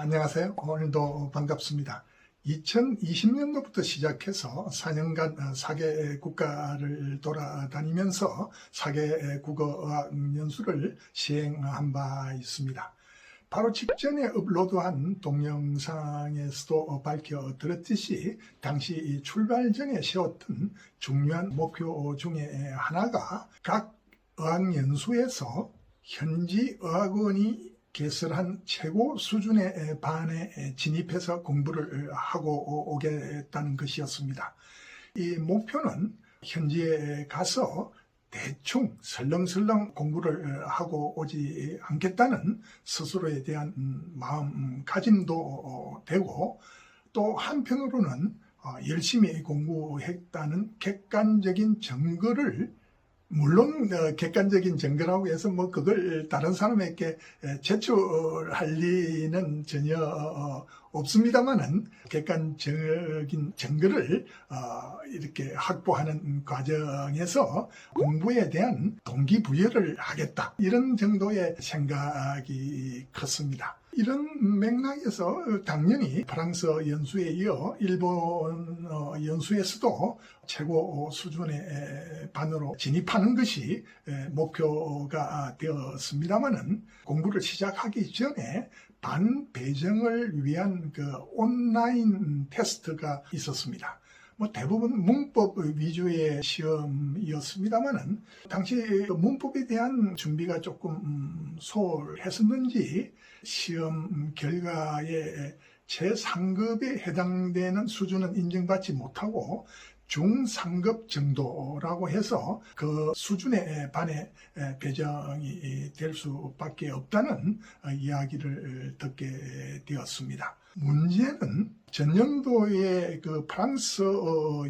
안녕하세요. 오늘도 반갑습니다. 2020년도부터 시작해서 4년간 4개 국가를 돌아다니면서 4개 국어어학 연수를 시행한 바 있습니다. 바로 직전에 업로드한 동영상에서도 밝혀드렸듯이 당시 출발 전에 세웠던 중요한 목표 중에 하나가 각 어학연수에서 현지 어학원이 개설한 최고 수준의 반에 진입해서 공부를 하고 오겠다는 것이었습니다. 이 목표는 현지에 가서 대충 설렁설렁 공부를 하고 오지 않겠다는 스스로에 대한 마음가짐도 되고, 또 한편으로는 열심히 공부했다는 객관적인 증거를, 물론 객관적인 증거라고 해서 그걸 다른 사람에게 제출할 리는 전혀 없습니다만은, 객관적인 증거를 이렇게 확보하는 과정에서 공부에 대한 동기부여를 하겠다, 이런 정도의 생각이 컸습니다. 이런 맥락에서 당연히 프랑스 연수에 이어 일본 연수에서도 최고 수준의 반으로 진입하는 것이 목표가 되었습니다마는, 공부를 시작하기 전에 반 배정을 위한 온라인 테스트가 있었습니다. 대부분 문법 위주의 시험이었습니다만은, 당시 문법에 대한 준비가 조금 소홀했었는지 시험 결과에 제3급에 해당되는 수준은 인정받지 못하고 중3급 정도라고 해서 그 수준의 반에 배정이 될 수밖에 없다는 이야기를 듣게 되었습니다. 문제는 전년도의 프랑스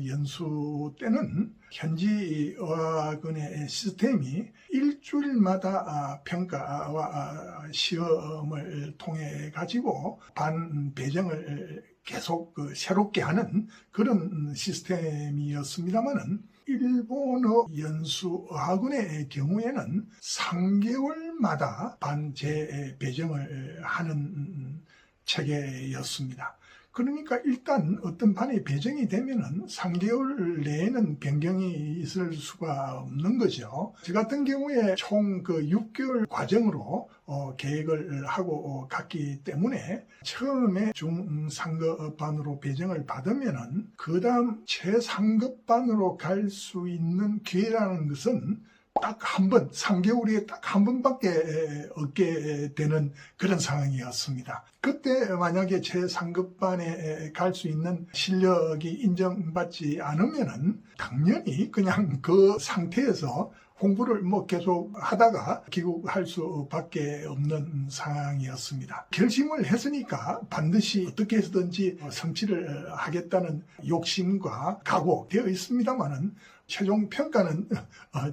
연수 때는 현지 어학원의 시스템이 일주일마다 평가와 시험을 통해 가지고 반 배정을 계속 새롭게 하는 그런 시스템이었습니다만은, 일본어 연수 어학원의 경우에는 3개월마다 반 재배정을 하는 체계였습니다. 그러니까 일단 어떤 반이 배정이 되면은 3개월 내에는 변경이 있을 수가 없는 거죠. 저 같은 경우에 총 6개월 과정으로 계획을 하고 갔기 때문에, 처음에 중3급 반으로 배정을 받으면은 그 다음 최상급 반으로 갈 수 있는 기회라는 것은 딱 한 번, 3개월에 딱 한 번밖에 얻게 되는 그런 상황이었습니다. 그때 만약에 제3급반에 갈 수 있는 실력이 인정받지 않으면은 당연히 그냥 그 상태에서 공부를 계속 하다가 귀국할 수밖에 없는 상황이었습니다. 결심을 했으니까 반드시 어떻게 해서든지 성취를 하겠다는 욕심과 각오 되어 있습니다만은, 최종 평가는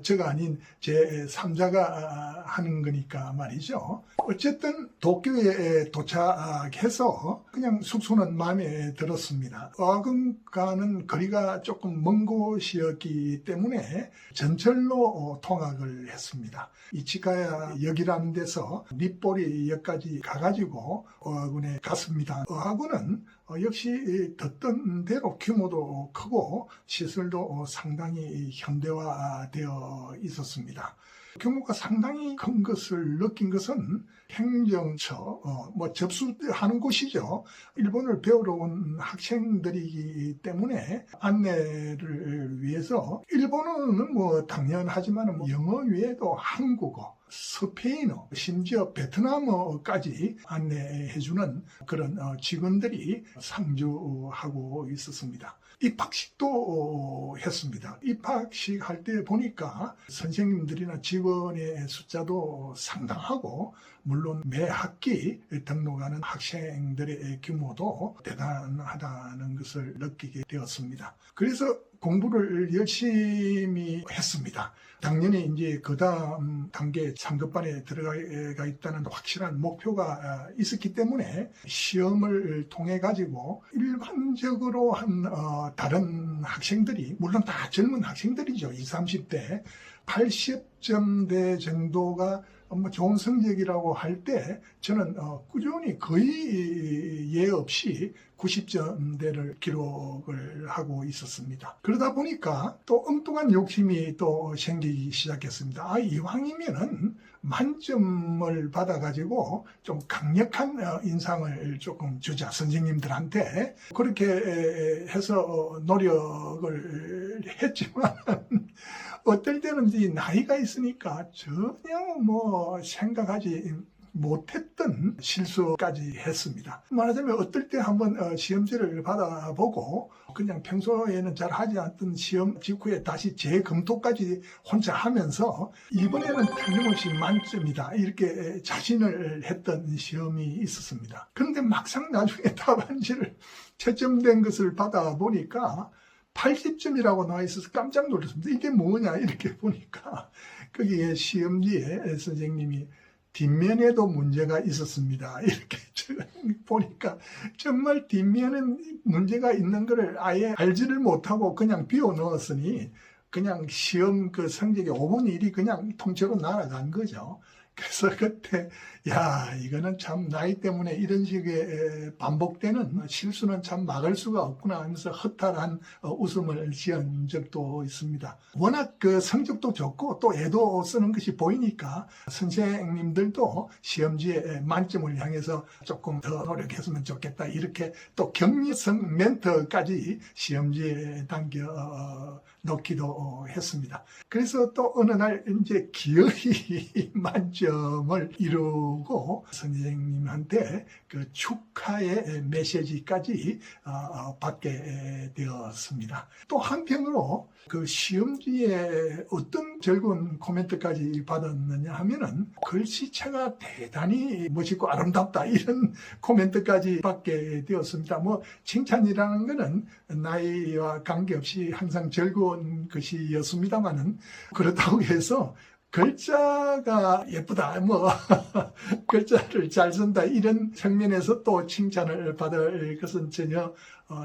저가 아닌 제3자가 하는 거니까 말이죠. 어쨌든 도쿄에 도착해서 그냥 숙소는 마음에 들었습니다. 어학원과는 거리가 조금 먼 곳이었기 때문에 전철로 통학을 했습니다. 이치가야 역이라는 데서 립보리 역까지 가가지고 어학원에 갔습니다. 어학원은 역시 듣던 대로 규모도 크고 시설도 상당히 현대화되어 있었습니다. 규모가 상당히 큰 것을 느낀 것은 행정처, 접수하는 곳이죠. 일본을 배우러 온 학생들이기 때문에 안내를 위해서 일본어는 당연하지만 영어 외에도 한국어, 스페인어, 심지어 베트남어까지 안내해주는 그런 직원들이 상주하고 있었습니다. 입학식도 했습니다. 입학식 할 때 보니까 선생님들이나 직원의 숫자도 상당하고, 물론 매 학기 등록하는 학생들의 규모도 대단하다는 것을 느끼게 되었습니다. 그래서 공부를 열심히 했습니다. 당연히 이제 그 다음 단계 3급반에 들어가 있다는 확실한 목표가 있었기 때문에 시험을 통해 가지고 일반적으로 한 다른 학생들이, 물론 다 젊은 학생들이죠. 20, 30대 80점대 정도가 뭐 좋은 성적이라고 할 때 저는 꾸준히 거의 예 없이 90점대를 기록을 하고 있었습니다. 그러다 보니까 또 엉뚱한 욕심이 또 생기기 시작했습니다. 이왕이면은 만점을 받아가지고 좀 강력한 인상을 조금 주자, 선생님들한테. 그렇게 해서 노력을 했지만 어떨 때는 이 나이가 있으니까 전혀 뭐 생각하지 못했던 실수까지 했습니다. 말하자면 어떨 때 한번 시험지를 받아보고 그냥 평소에는 잘 하지 않던 시험 직후에 다시 재검토까지 혼자 하면서 이번에는 틀림없이 만점이다 이렇게 자신을 했던 시험이 있었습니다. 그런데 막상 나중에 답안지를 채점된 것을 받아보니까 80점이라고 나와 있어서 깜짝 놀랐습니다. 이게 뭐냐 이렇게 보니까 거기에 시험지에 선생님이 뒷면에도 문제가 있었습니다. 이렇게 보니까 정말 뒷면엔 문제가 있는 것을 아예 알지를 못하고 그냥 비워 넣었으니 그냥 시험 그 성적이 5분의 1이 그냥 통째로 날아간 거죠. 그래서 그때 이거는 참 나이 때문에 이런 식의 반복되는 실수는 참 막을 수가 없구나 하면서 허탈한 웃음을 지은 적도 있습니다. 워낙 그 성적도 좋고 또 애도 쓰는 것이 보이니까 선생님들도 시험지에 만점을 향해서 조금 더 노력했으면 좋겠다 이렇게 또 격려성 멘트까지 시험지에 담겨 넣기도 했습니다. 그래서 또 어느 날 이제 기어이 만점을 이루고 선생님한테 그 축하의 메시지까지 받게 되었습니다. 또 한편으로 그 시험지에 어떤 즐거운 코멘트까지 받았느냐 하면은 글씨체가 대단히 멋있고 아름답다 이런 코멘트까지 받게 되었습니다. 뭐 칭찬이라는 거는 나이와 관계없이 항상 즐거운 것이었습니다만은 그렇다고 해서 글자가 예쁘다, 글자를 잘 쓴다, 이런 측면에서 또 칭찬을 받을 것은 전혀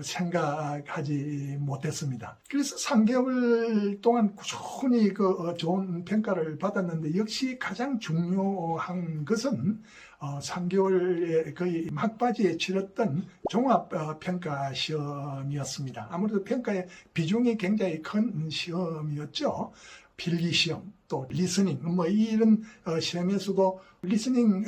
생각하지 못했습니다. 그래서 3개월 동안 꾸준히 좋은 평가를 받았는데, 역시 가장 중요한 것은 3개월에 거의 막바지에 치렀던 종합평가 시험이었습니다. 아무래도 평가의 비중이 굉장히 큰 시험이었죠. 필기시험, 또 리스닝, 이런 시험에서도 리스닝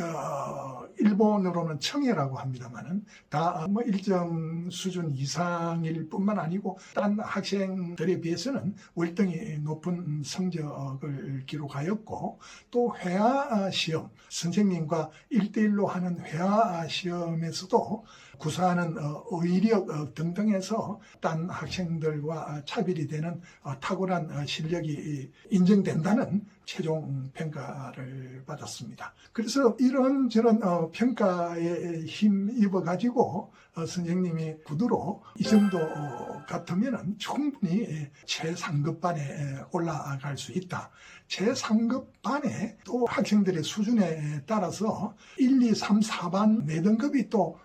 일본어로는 청해라고 합니다만은 다 일정 수준 이상일 뿐만 아니고 딴 학생들에 비해서는 월등히 높은 성적을 기록하였고, 또 회화 시험, 선생님과 1대1로 하는 회화 시험에서도 구사하는 어휘력 등등에서 딴 학생들과 차별이 되는 탁월한 실력이 인정된다는 최종 평가를 받았습니다. 그래서 이런저런 평가에 힘입어 가지고 선생님이 구두로 이 정도 같으면 충분히 최상급반에 올라갈 수 있다. 최상급반에 또 학생들의 수준에 따라서 1, 2, 3, 4반 네 등급이 또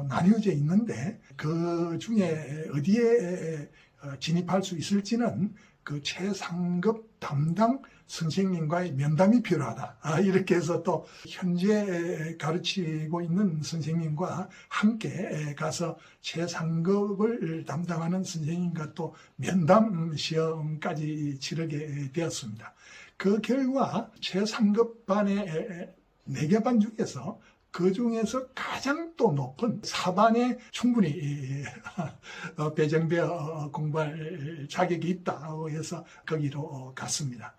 나뉘어져 있는데 그 중에 어디에 진입할 수 있을지는 그 최상급 담당 선생님과의 면담이 필요하다. 이렇게 해서 또 현재 가르치고 있는 선생님과 함께 가서 최상급을 담당하는 선생님과 또 면담 시험까지 치르게 되었습니다. 그 결과 최상급 반의 4개 반 중에서 그 중에서 가장 또 높은 4반에 충분히 배정되어 공부할 자격이 있다고 해서 거기로 갔습니다.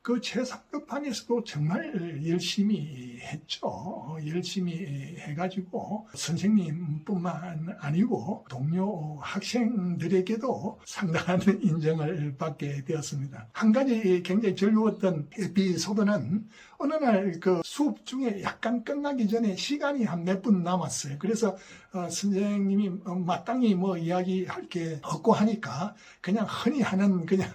그 최상급 반에서도 정말 열심히 했죠. 열심히 해가지고 선생님뿐만 아니고 동료 학생들에게도 상당한 인정을 받게 되었습니다. 한 가지 굉장히 즐거웠던 에피소드는 어느 날 그 수업 중에 약간 끝나기 전에 시간이 한 몇 분 남았어요. 그래서 선생님이 마땅히 이야기할 게 없고 하니까 그냥 흔히 하는 그냥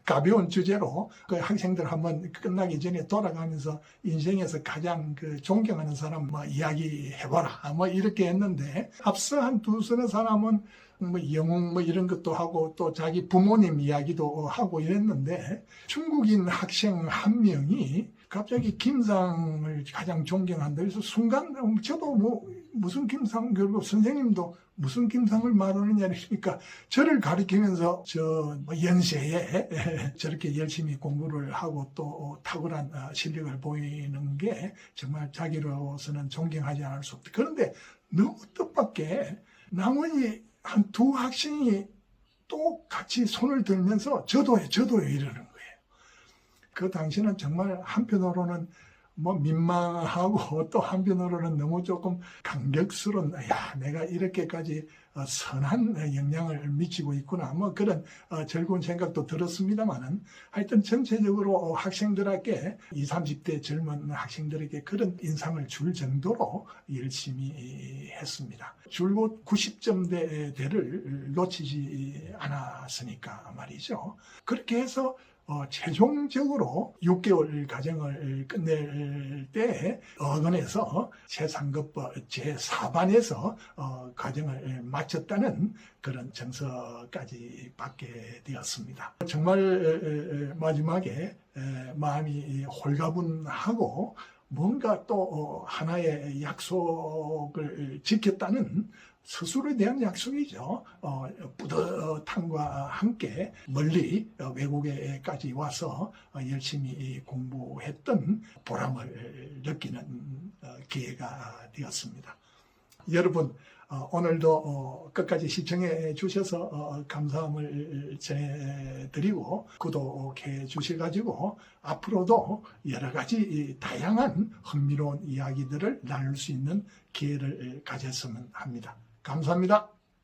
가벼운 주제로 그 학생들 한번 끝나기 전에 돌아가면서 인생에서 가장 존경하는 사람 이야기해봐라 이렇게 했는데, 앞서 한 두서너 사람은 영웅 이런 것도 하고 또 자기 부모님 이야기도 하고 이랬는데, 중국인 학생 한 명이 갑자기 김상을 가장 존경한다. 그래서 순간 저도 뭐 무슨 김상, 그리고 선생님도 무슨 김상을 말하느냐 그러니까 저를 가리키면서 저 연세에 저렇게 열심히 공부를 하고 또 탁월한 실력을 보이는 게 정말 자기로서는 존경하지 않을 수 없다. 그런데 너무 뜻밖의 나머지 한 두 학생이 또 같이 손을 들면서 저도요 이러는 거예요. 그 당시는 정말 한편으로는 뭐 민망하고 또 한편으로는 너무 조금 감격스러운, 야, 내가 이렇게까지 선한 영향을 미치고 있구나, 뭐 그런 즐거운 생각도 들었습니다만은 하여튼 전체적으로 학생들에게 20, 30대 젊은 학생들에게 그런 인상을 줄 정도로 열심히 했습니다. 줄곧 90점대를 놓치지 않았으니까 말이죠. 그렇게 해서 최종적으로 6개월 과정을 끝낼 때 어학원에서 제3급법 제4반에서 과정을 마쳤다는 그런 정서까지 받게 되었습니다. 정말 마지막에 마음이 홀가분하고 뭔가 또 하나의 약속을 지켰다는 스스로에 대한 약속이죠. 뿌듯함과 함께 멀리 외국에까지 와서 열심히 공부했던 보람을 느끼는 기회가 되었습니다. 여러분, 오늘도 끝까지 시청해 주셔서 감사함을 전해드리고 구독해 주셔가지고 앞으로도 여러 가지 다양한 흥미로운 이야기들을 나눌 수 있는 기회를 가졌으면 합니다. 감사합니다.